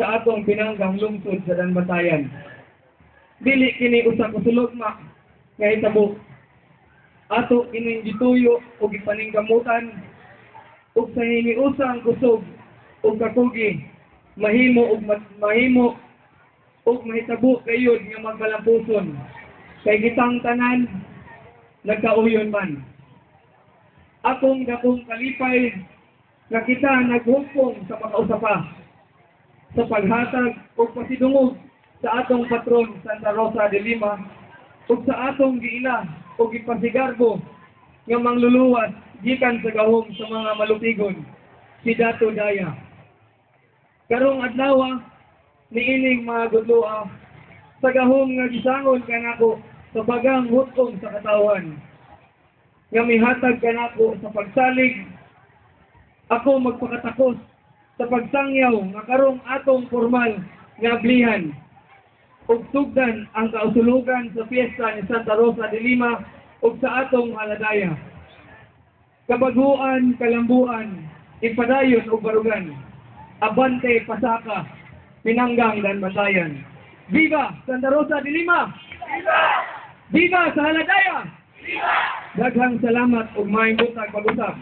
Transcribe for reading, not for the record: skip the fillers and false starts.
sa atong pinanggang lungsod sa Danbatayan. Dili kini usa ka sulogma nga hitabo. Ato kining gituyo o gipaninggamutan ug sa hiniusang kusog ug kakugi mahimo ug mahitabo kayod nga magbalampuson kay gitang tanan nagkauyon man. Akong dakong kalipay nga kita naghupong sa makausapa sa paghatag o pasidungog sa atong patron Santa Rosa de Lima ug sa atong giila o gipasigarbo nga mangluluwas gikan sa gahom sa mga malutigon si Dato Daya. Karong adlaw niining mga gudloa sa gahom nga gisangon kanako sa bagang hutong sa katawan nga mihatag kanako sa pagsalig ako magpakatakos sa pagsangyaw nga karong atong formal nga ablihan ug sugdan ang kausulugan sa piyesta ni Santa Rosa de Lima ug sa atong haladaya. Kabaguan, kalambuan, ipadayon ug barugan. Abante pasaka, pinanggang Danbatayan. Viva Santa Rosa de Lima! Viva! Viva sa haladaya! Viva! Daghang salamat ug maayong butag pag-usap.